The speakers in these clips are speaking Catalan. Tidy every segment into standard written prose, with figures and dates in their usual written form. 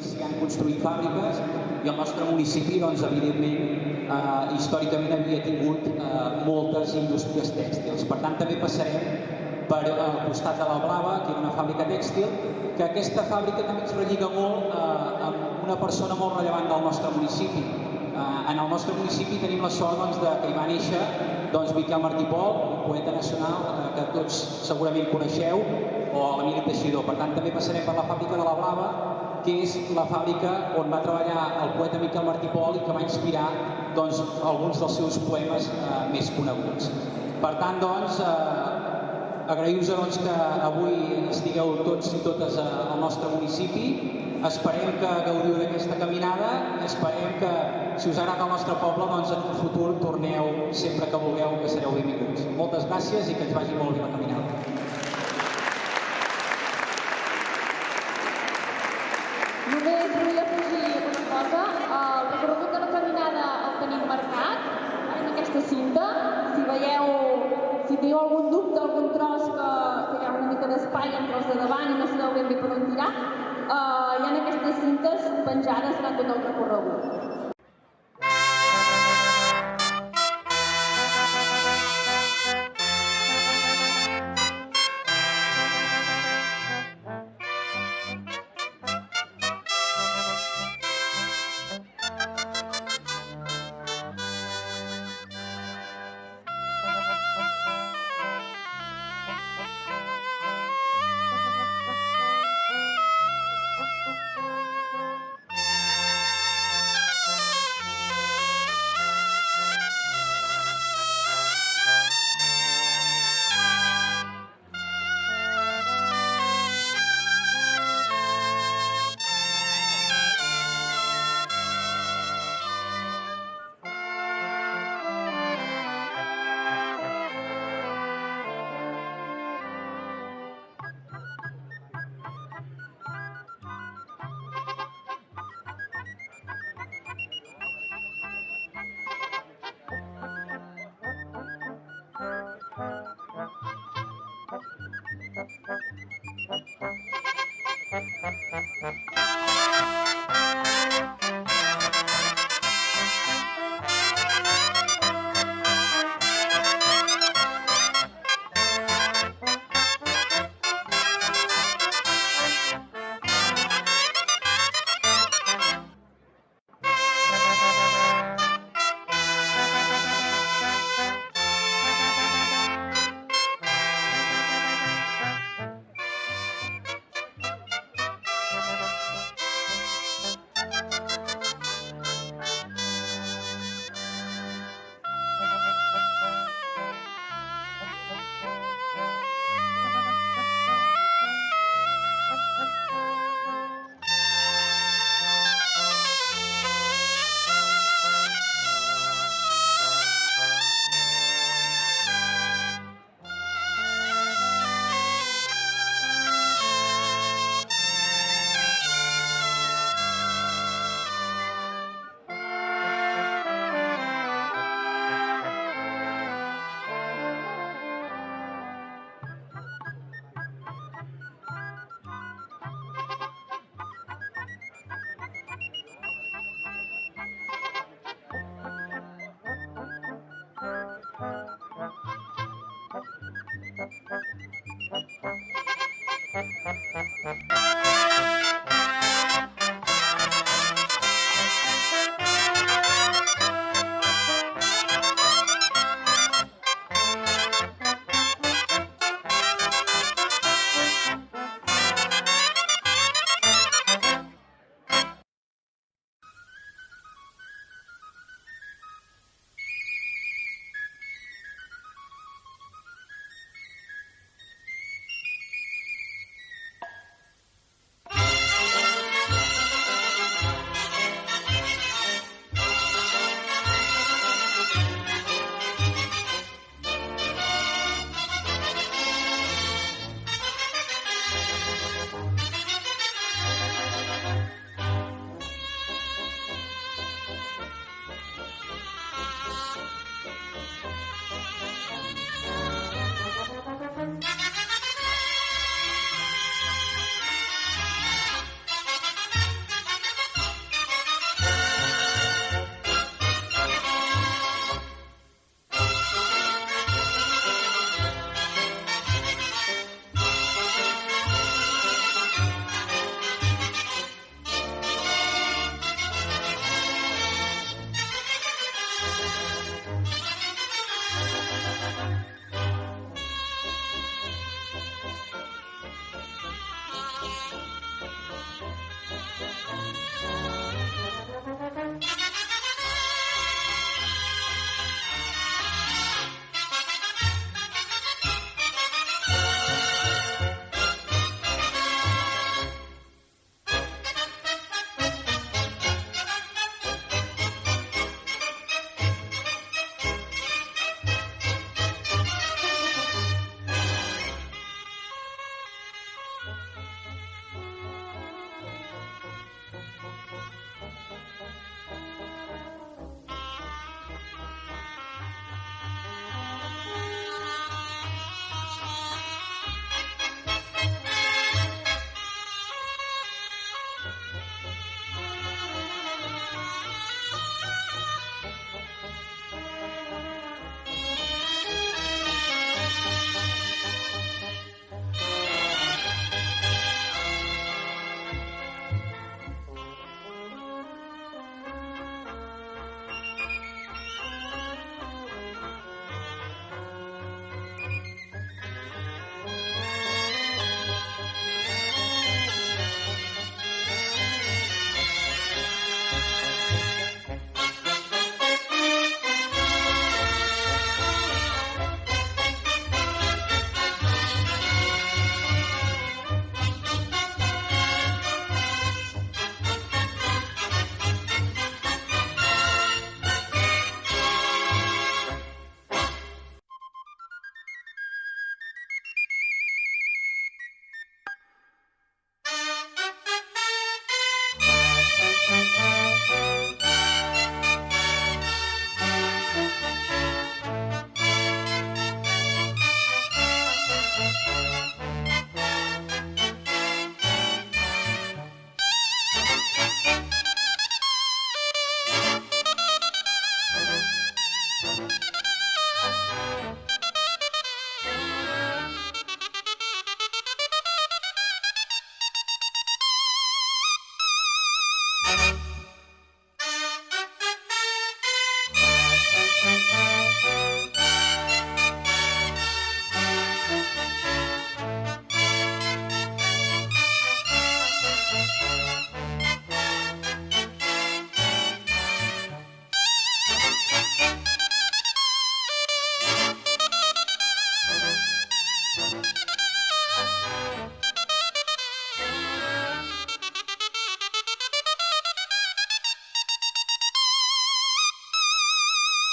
S'hi han construït fàbriques i el nostre municipi, doncs, evidentment, històricament havia tingut moltes indústries tèxtils. Per tant, també passarem per al costat de la Blava, que era una fàbrica tèxtil, que aquesta fàbrica també ens relliga molt amb una persona molt rellevant del nostre municipi. En el nostre municipi tenim la sort que hi va néixer Miquel Martí Pol, un poeta nacional que tots segurament coneixeu, o l'Emili Teixidor. Per tant, també passarem per la fàbrica de la Blava, que és la fàbrica on va treballar el poeta Miquel Martí Pol i que va inspirar alguns dels seus poemes més coneguts. Per tant, agrair-vos que avui estigueu tots i totes al nostre municipi. Esperem que gaudiu d'aquesta caminada i esperem que, si us agrada el nostre poble, en un futur torneu sempre que vulgueu, que sereu benvinguts. Moltes gràcies i que ens vagi molt bé la caminada. Només vull afegir una cosa. El recorregut de la caminada el tenim marcat en aquesta cinta. Si teniu algun dubte, algun tros que hi ha una mica d'espai entre els de davant i no sabeu ben bé per on tirar, hi ha aquestes cintes penjades durant tot el recorregut.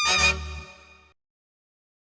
you